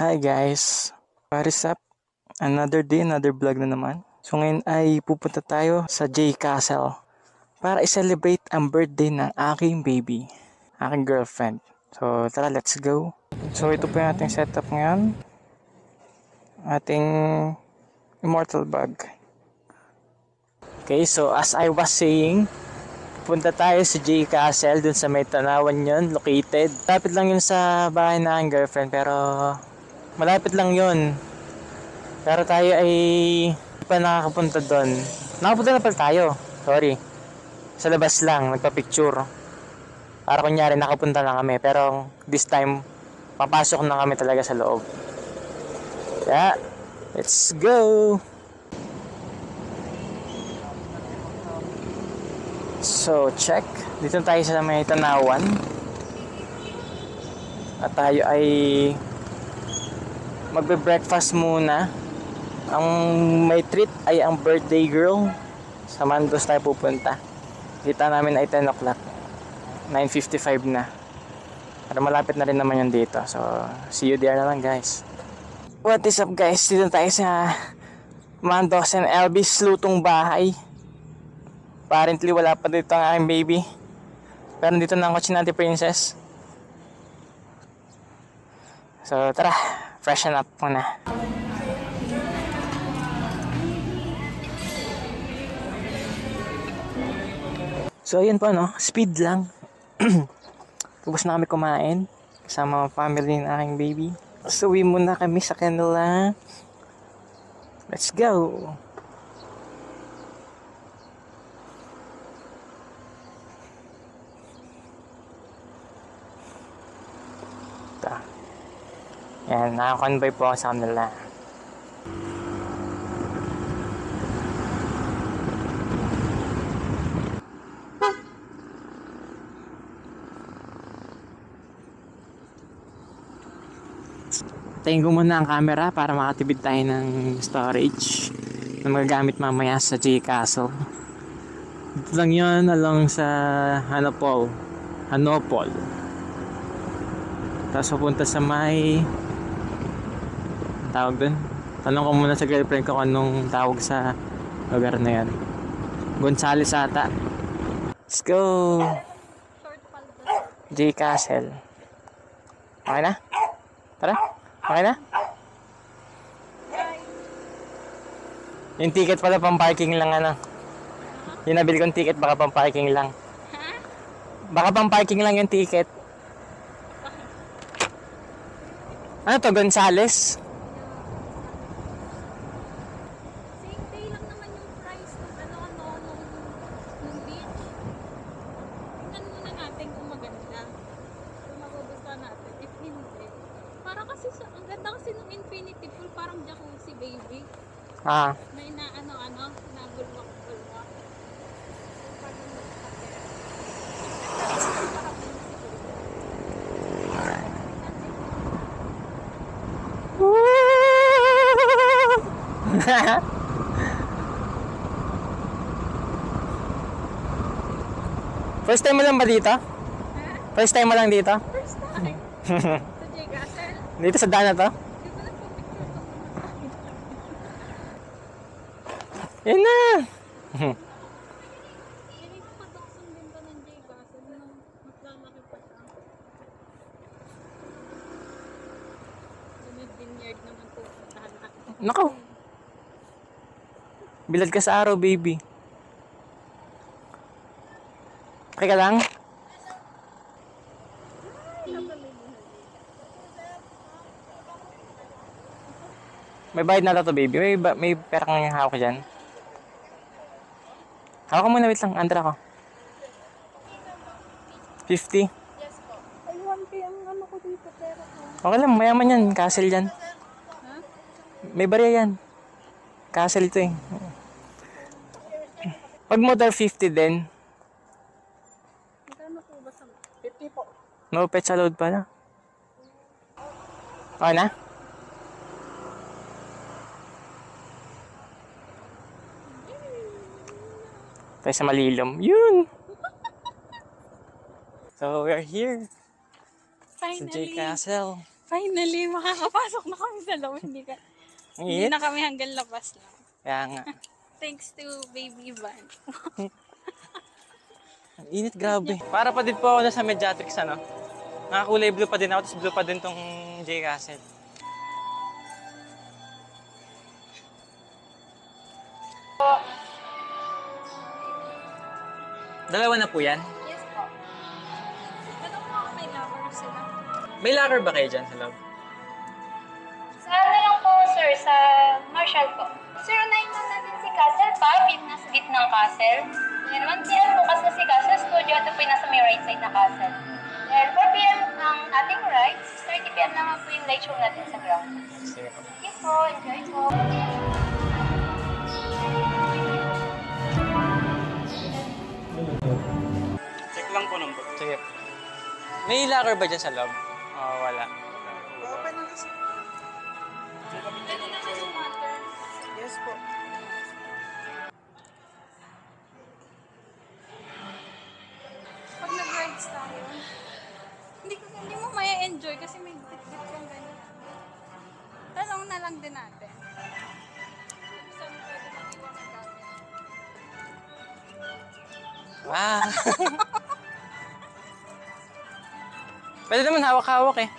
Hi guys! What is up? Another day, another vlog na naman. So ngayon ay pupunta tayo sa J Castle para i-celebrate ang birthday ng aking baby, aking girlfriend. So tara, let's go! So ito po yung ating setup ngayon. Ating immortal bag. Okay, so as I was saying, punta tayo sa J Castle dun sa may Tanawan yun, located. Malapit lang yun sa bahay ng aking girlfriend pero malapit lang yun. Pero tayo ay hindi pa nakakapunta doon. Nakapunta na pala tayo. Sorry. Sa labas lang, nagpa-picture. Para kunyari nakapunta na kami. Pero this time, papasok na kami talaga sa loob. Kaya, let's go! So, check. Dito tayo sa may Tanawan. At tayo ay magbe-breakfast muna. Ang may treat ay ang birthday girl. Sa Mandos tayo pupunta. Kita namin ay 10 o'clock. 9:55 na. Pero malapit na rin naman yun dito. So, see you there na lang guys. What is up guys? Dito tayo sa Mandos and Elvis lutong bahay. Apparently wala pa dito ang aking baby. Pero dito na ang kotse natin princess. So, tara. Freshen up muna. So ayun po no, speed lang. Tapos na kami kumain kasama ang family ng aking baby. So uwi muna kami sa kanila. Let's go. Ito. Yan, nakakonvoy po ako sa kanila. Tayin ko muna ang camera para makatipid tayo ng storage na magagamit mamaya sa J Castle. Dito lang yun along sa Hanopol. Tapos papunta sa may tawag dun. Tanong ko muna sa girlfriend ko kung anong tawag sa lugar na yan. Gonzales ata. Let's go! J Castle. Okay na? Tara! Okay na? Yung ticket pala pang parking lang ano. Yung nabili kong ticket baka pang parking lang. Baka pang parking lang yung ticket. Ano to, Gonzales? Same day lang naman yung price ng nung beach. Tingnan muna natin kung maganda. Kung magugustuhan natin. If hindi. Para kasi ang ganda kasi nung infinity pool, parang jacuzzi baby. Ah. May na nabulwak-bulwak. First time mo lang ba dito? First time mo lang dito? First time. Sa J Castle. Dito sa daan na to? Di ba nagpapicture ko? Yan na! Pinapadoksan din ba ng J Castle nung mas lalaki pa siya? Vineyard naman pupuntahan natin. Nako! Bilad ka sa araw, baby. Okay ka lang? May bayad na to, baby. May pera kang hawak dyan. Hawak ka muna, wait lang. Andra ko. 50. Yes po. Ay, 1K ang ano ko dito, pero ko. Okay lang, mayaman yan. Castle yan. Ha? May barya yan. Castle ito eh. Pag motor 50 din. Magkano po ba sa 50 po? No pet sa load pala. Okay na? Tayo sa malilom. Yun! So, we're here. Sa J Finally. Castle. Finally, makakapasok na kami sa loob. Ang Hindi init. na kami hanggang labas lang. Kaya nga. Thanks to Baby Van. Ang init, grabe. Para pa din po ako na sa Mediatrix, ano? Nakakulay blue pa din ako, tapos blue pa din tong J Castle. Dalawa na po yan? Yes po. Ano po ako may lover sila? May locker ba kayo dyan sa loob? Sa ano lang po, sir, sa Marshall po. 09 na natin si Castle pa, pin nasa gitna ng Castle. Then 1 p.m. bukas na si Castle Studio, ito po yung nasa may right side na Castle. Then 4 p.m. ang ating ride, 6:30 p.m. naman po yung light show natin sa ground. Sige po. Sige po, enjoy po. Check lang po ng book. Sige. May locker ba dyan sa loob? Oo, wala. Pwede naman yung water. Yes po. Pag nag-rides tayo, hindi mo maya enjoy kasi may bit-bit kang ganyan. Talong na lang din natin. Saan pwede mag-iwan ng gamit? Wow. Pwede naman hawak-hawak eh.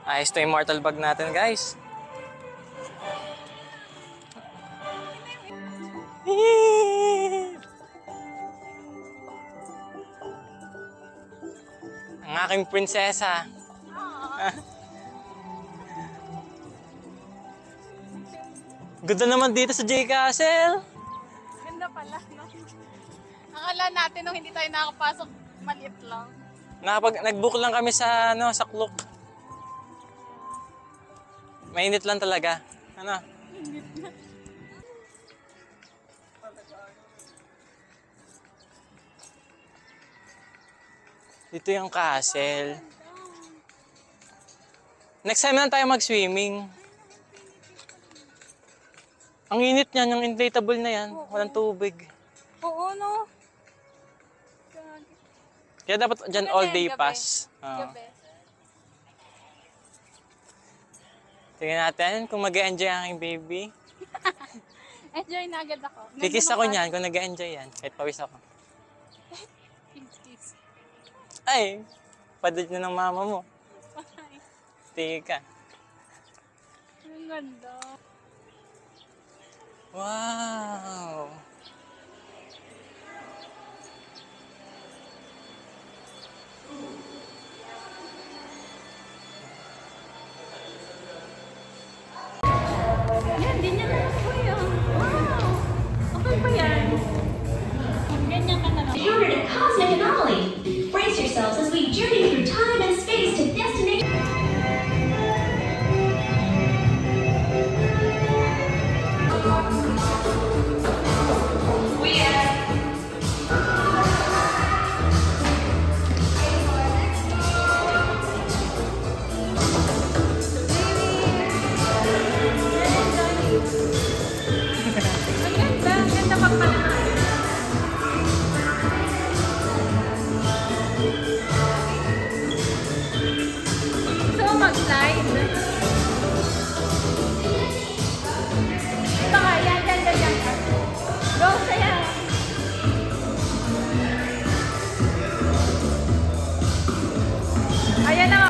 Ayos to yung mortal bag natin, guys. Ang aking prinsesa. Ganda naman dito sa J Castle. Ganda pala, no? Akala natin nung hindi tayo nakapasok, maliit lang. Nag-book lang kami sa sa Klook. Mainit lang talaga. Ano? Dito yung castle. Next time na tayo mag-swimming. Ang init niyan, yung inflatable na yan. Walang tubig. Oo, no? Kaya dapat dyan Gabi, all day gabi. pass. Oo. Gabi. Tingnan natin kung mag-enjoy ang aking baby. Enjoy na agad ako. Ganda Kikis ako ng niyan kung nag-enjoy yan. Kahit pawis ako. kiss. Ay, padod na ng mama mo. Tingin ka. Ang ganda. Wow! Yan, ganyan na lang po yan. Wow! Okay pa yan. Ganyan ka na lang. Encountered a cosmic anomaly. Brace yourselves as we journey through time and space to destination. Ang ganda. Ang ganda pa pala. Gusto mo mag-slide? Ito ka, yan, yan ka. Go, saya. Ayan na.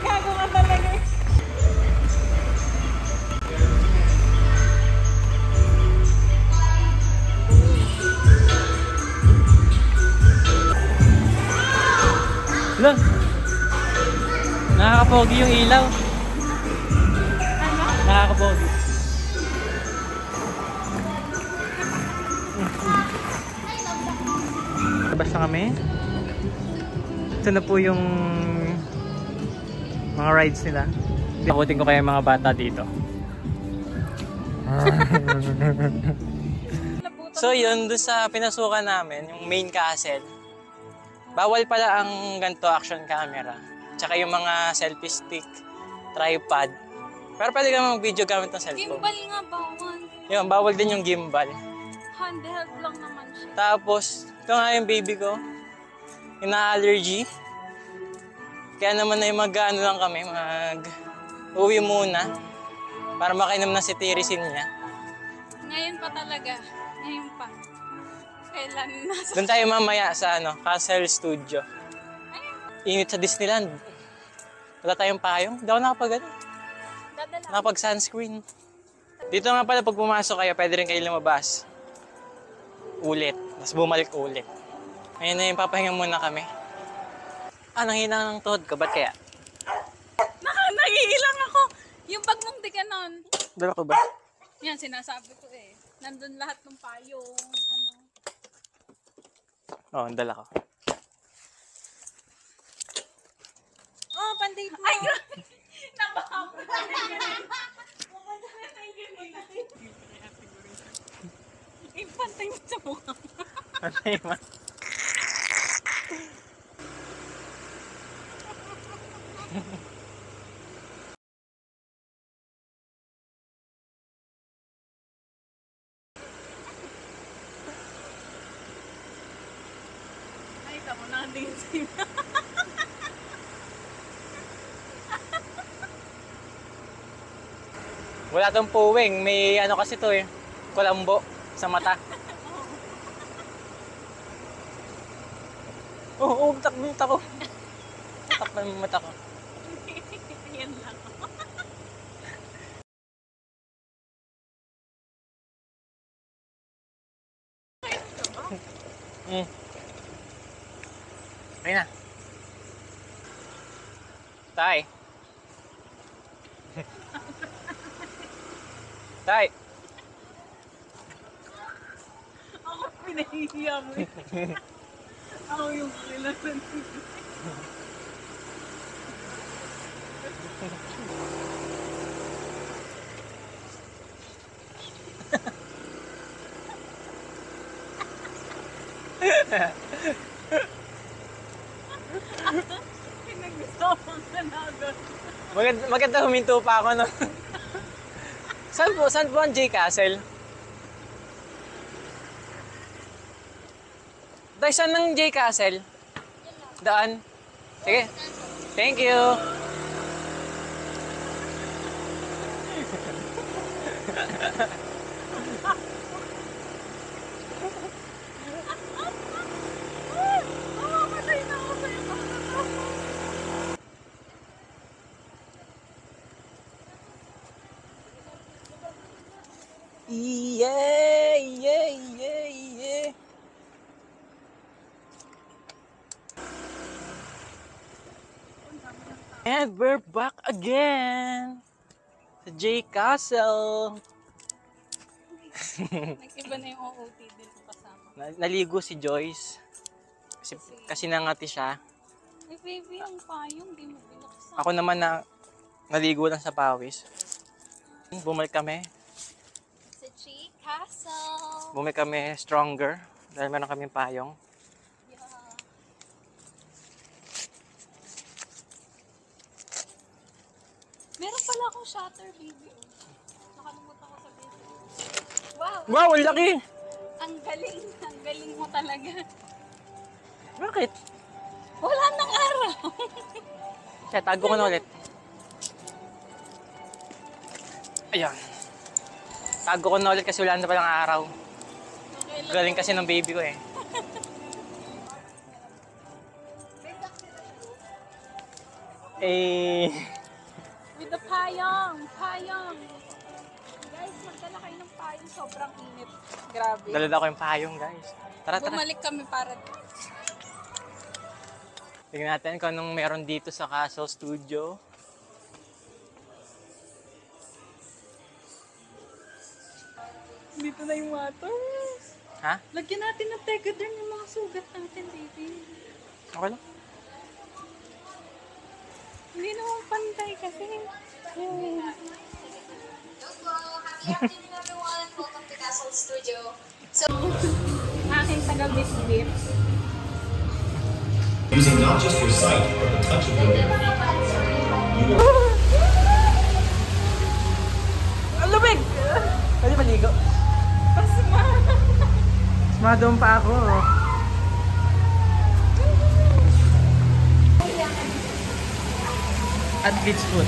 Gagawa talaga. Lang! Nakakapogi yung ilaw. Ano? Nakakapogi. Labas na kami. Ito na po yung mga rides nila. Takutin ko kaya yung mga bata dito. So yun, doon sa pinasukan namin, yung main castle, bawal pala ang ganito action camera. Tsaka yung mga selfie stick, tripod. Pero pwede ka mag-video gamit ng cellphone. Gimbal nga bawal. Yun, bawal din yung gimbal. Handheld lang naman siya. Tapos, ito nga yung baby ko. Ina-allergy. Kaya naman ay mag-ano lang kami, mag-uwi muna. Para makainom na si Tirisin niya. Ngayon pa talaga. Ngayon pa. Kailan nasa... Doon tayo mamaya sa Castle Studio. Init sa Disneyland. Wala tayong payong. Hindi ako nakapag-ano. Dadala. Nakapag-sunscreen. Dito nga pala pag pumasok kayo, pwede rin kayo lumabas. Ulit. Tapos bumalik ulit. Ngayon na yung papahinga muna kami. Nanghina ng tuhod ko. Ba't kaya? Naiilang ako. Yung bag mong di ganon. Dala ko ba? Yan, sinasabi ko eh. Nandun lahat ng payong, Oo, dala ko. Oh, panday mo. Ay, grabe. Nabahap. Pantay mo sa mukha. Ano yun? Ay, tamo na ang dancing. Wala tong puwing. May kasi to eh. Kulambo sa mata. Oo, mata ko. Takpan mo mata ko. Yan lang. Ayun na. Tay. Tay. Ako pinahihiya mo eh. Ako yung kailangan. Pinag-usapan ka na agad. Maganda huminto pa ako, no? Saan po ang J Castle? Dahil saan ng J Castle? Daan? Sige. Thank you. Mamamatay na ako sa'yo. Yeah, yeah, yeah, yeah. And we're back again sa J Castle. Nag-iba na yung OOTD ko kasama. Naligo si Joyce. Kasi nangati siya. Eh baby, ang payong, di mo binuksan. Ako naman naligo lang sa pawis. Bumalik kami. Sa J Castle. Bumalik kami stronger. Dahil meron kaming payong. Yeah. Meron pala akong shutter, baby. Nakalimutan ko sabihin. Wow! Wow, ang laki! Ang galing mo talaga. Bakit? Wala nang araw. Kaya tago ko na ulit. Ayan. Tago ko na ulit kasi wala na palang araw. Okay lang. Galing kasi ng baby ko eh. Eh... With the payong. Guys, magdala kayo ng payong. Sobrang init. Grabe. Dalala ko yung payong, guys. Tara. Bumalik kami para... Tingnan natin kung anong meron dito sa Castle Studio. Dito na yung waters. Ha? Lagyan natin ng tegaderm yung mga sugat natin, baby. Okay lang. Hindi naman pantay kasi. Yun. Happy afternoon, everyone. Welcome to Castle Studio. Aking taga-bitbit. Using not just your sight, but the touch of your Ang lumig! Pwede maligo. Pasma. Sumadong pa ako. At beach food.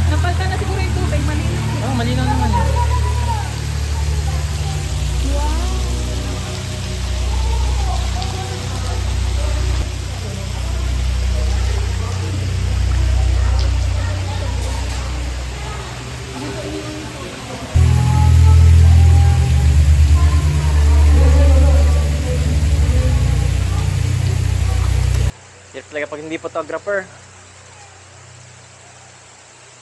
Napalta na siguro yung tubig. Malinaw. Oh, malinaw naman eh. Hirap talaga pag hindi photographer.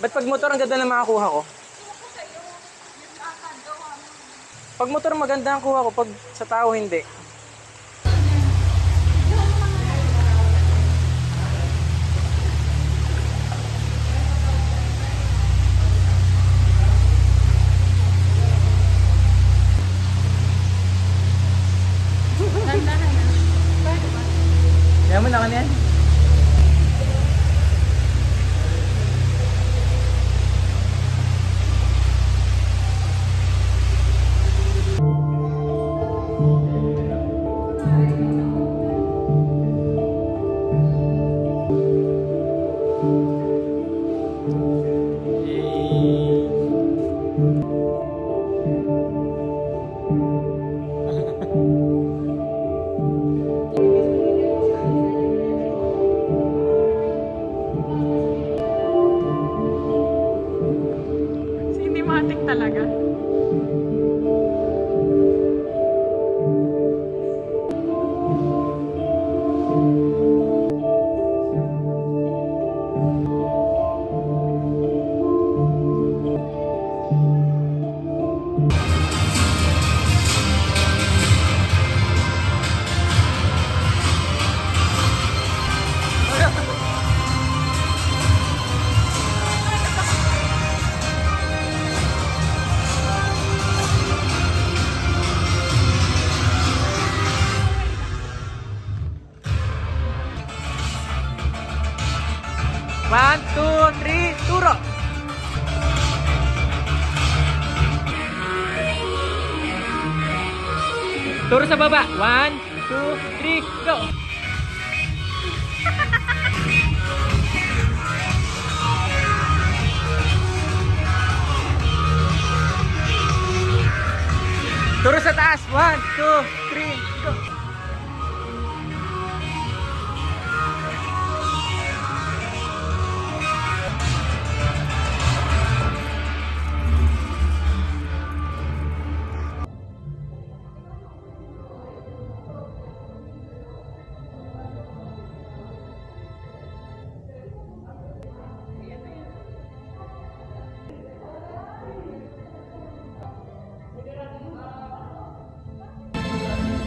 Ba't pag motor ang ganda na makakuha ko? Pag motor maganda ang kuha ko, pag sa tao hindi. Dandahan na. Pwede ba? Kaya mo na ka niyan? Cinematic talaga. One, two, three, turo! Turo sa baba. One, two, three, go! Turo sa taas. One, two, three, go!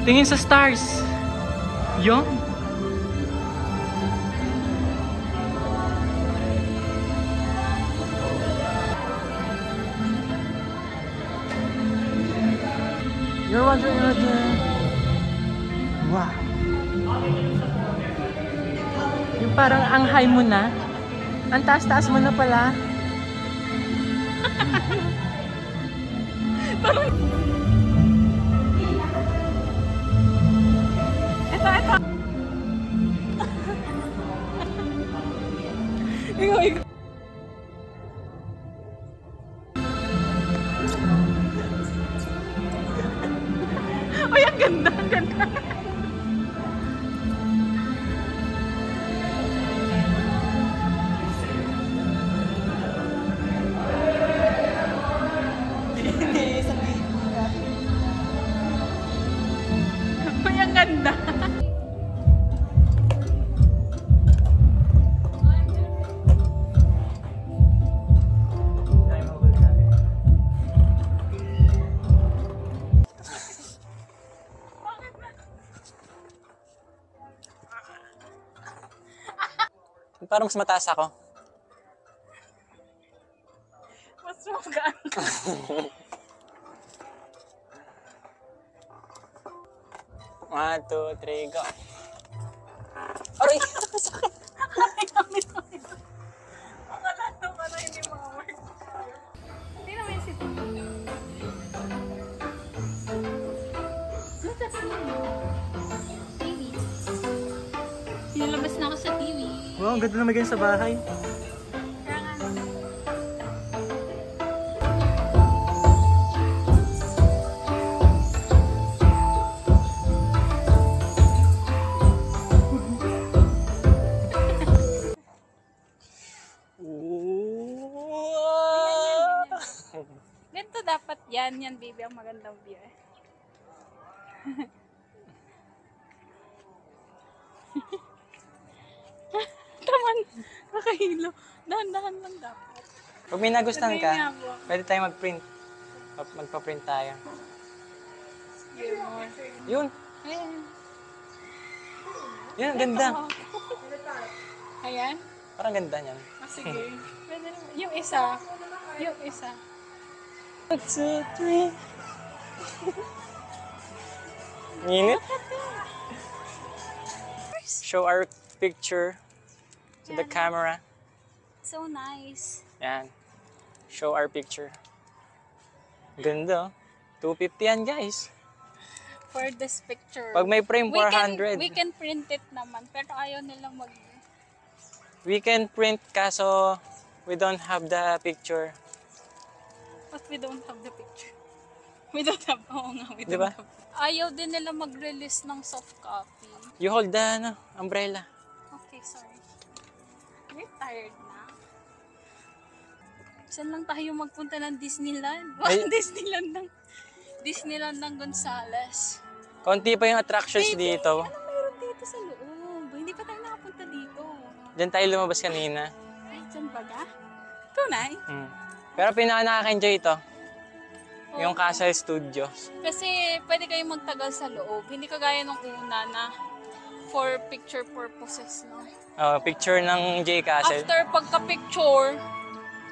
Tingin sa stars. Yung? You're wondering again. Wow. Yung parang ang high mo na. Ang taas-taas mo na pala. Ito. Ikaw. Ay, ang ganda, ang ganda. Parang mas mataas ako. Mas magaan. 1, 2, 3, go. Aray! Akala na pala hindi ma-work. Hindi naman yung sit. Look at TV. Pinalabas na ako sa TV. Wow, ang ganda na maging sa bahay. Kaya nga. Ganito dapat yan, baby, ang magandang view eh. Taman, nakahilo. Dahan-dahan lang dapat. Pag may nagustuhan ka, Sabihin nga po. pwede tayo mag-print. Magpa-print tayo. Yun. Ayan. Yun, ang ganda. Ayan. Parang ganda niyan. Ah, sige. Pwede naman. Yung isa. Yung isa. 1, 2, 3. Init. Show our picture to the camera. So nice. Yan. Show our picture. Ganda, oh. 250 yan, guys. For this picture. Pag may frame, 400. We can print it naman. Pero ayaw nilang mag... We can print kaso we don't have the picture. But we don't have the picture. We don't have... Oo nga, we don't Diba? have. Ayaw din nila mag-release ng soft copy. You hold the umbrella. Okay, sorry. We're tired na. Saan lang tayo magpunta ng Disneyland? Ay- Disneyland ng Gonzales. Konti pa yung attractions Baby, dito. ano meron dito sa loob? Hindi pa tayo nakapunta dito. Diyan tayo lumabas kanina. Ay, dyan ba ga? Tunay? Pero pinaka nakaka-enjoy ito. Oo. Yung Castle Studios. Kasi pwede kayong magtagal sa loob. Hindi kagaya nung una na for picture purposes, no? Picture ng J Castle. After pagka-picture,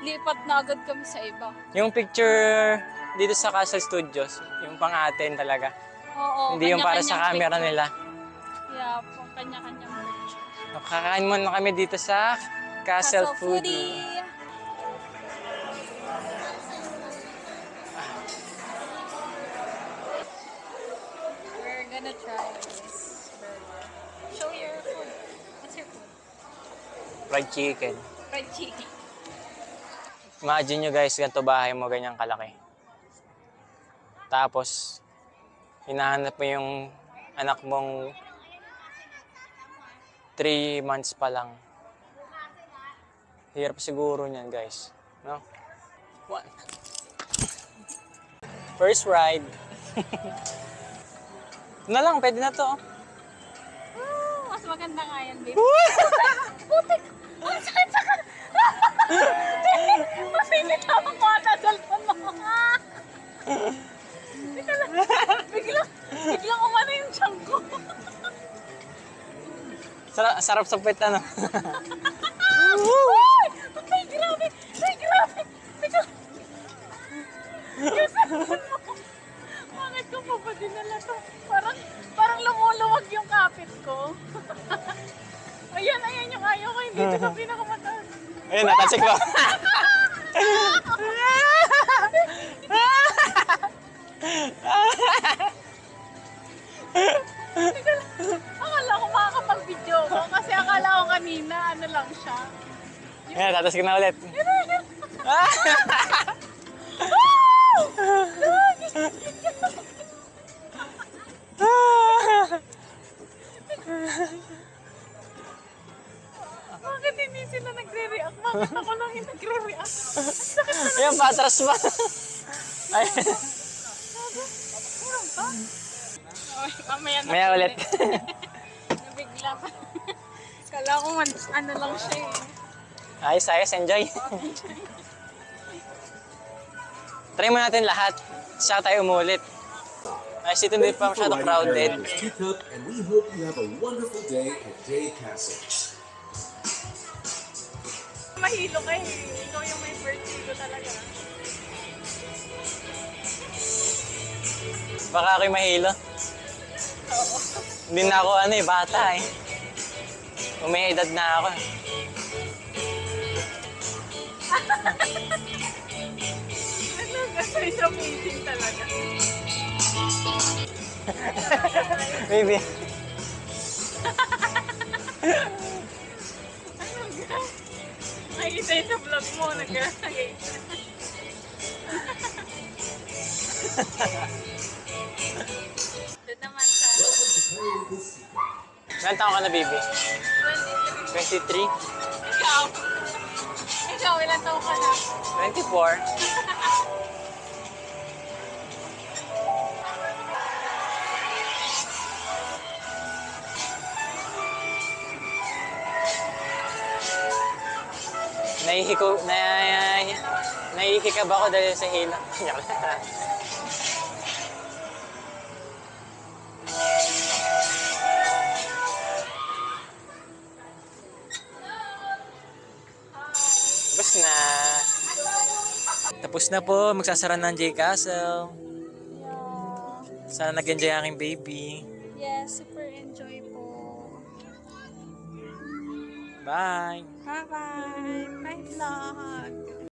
lipat na agad kami sa iba. Yung picture dito sa Castle Studios, yung pang-atin talaga. Oo, Hindi yung para sa kanya-kanyang camera picture. nila. Yeah, pang kanya-kanyang picture. Kakain muna kami dito sa Castle Foodie. We're gonna try this burger. Show your food. What's your food? Fried chicken. Fried chicken. Imagine nyo guys, ganito bahay mo, ganyang kalaki. Tapos, hinahanap mo yung anak mong 3 months pa lang. Hirap siguro niyan guys. No? One. First ride. Na lang, pwede na to. Mas maganda nga yan, babe. Putik! Ang sakit-sakit! Masinit ako ko ata sa cellphone mo. Teka lang. Biglang umano yung tiyan ko. Sarap sa pwet, ano? Uy! Ay, grabe! Ay, grabe! Teka lang. Yung cellphone mo. Bakit ko pa ba dinala to? Parang lumuluwag yung kapit ko. Ayan yung ayaw ko. Hindi ito sa pinakamataas. Ayun, natasik ko. Teka lang. Akala ko makakapag-video ko kasi akala ko kanina ano lang siya. Ayun, tatasik na ulit. Bakit hindi sila nagre-react? Bakit ako lang yung nagre-react? Ang sakit na Ayun, patras pa. Ay, mamaya na. maya ulit. Nabigla pa. Kala ko ano lang siya eh. Ayos, enjoy. Try mo natin lahat. Saka tayo umulit. Ayos, ito hindi pa masyado crowded. And we hope you have a wonderful day at J Castle. mahilo ka eh. Ikaw yung may vertigo talaga. Baka ako'y mahilo. Oo. Hindi na ako bata eh. May edad na ako. Ano, kasi sa meeting talaga. Baby. Ano ga? Nakikita yun sa vlog mo, nag-gay. Doon naman sa Ilan taon ka na, baby? 23. 23? Ikaw? Ikaw, ilan taon ka na? 24? Nahihikab ako dahil sa hila. Tapos na. Tapos na po. Magsasara ng J Castle. Yeah. Sana nag-enjoy ang aking baby. Yes, super enjoy po. Bye! Bye-bye! Bye vlog!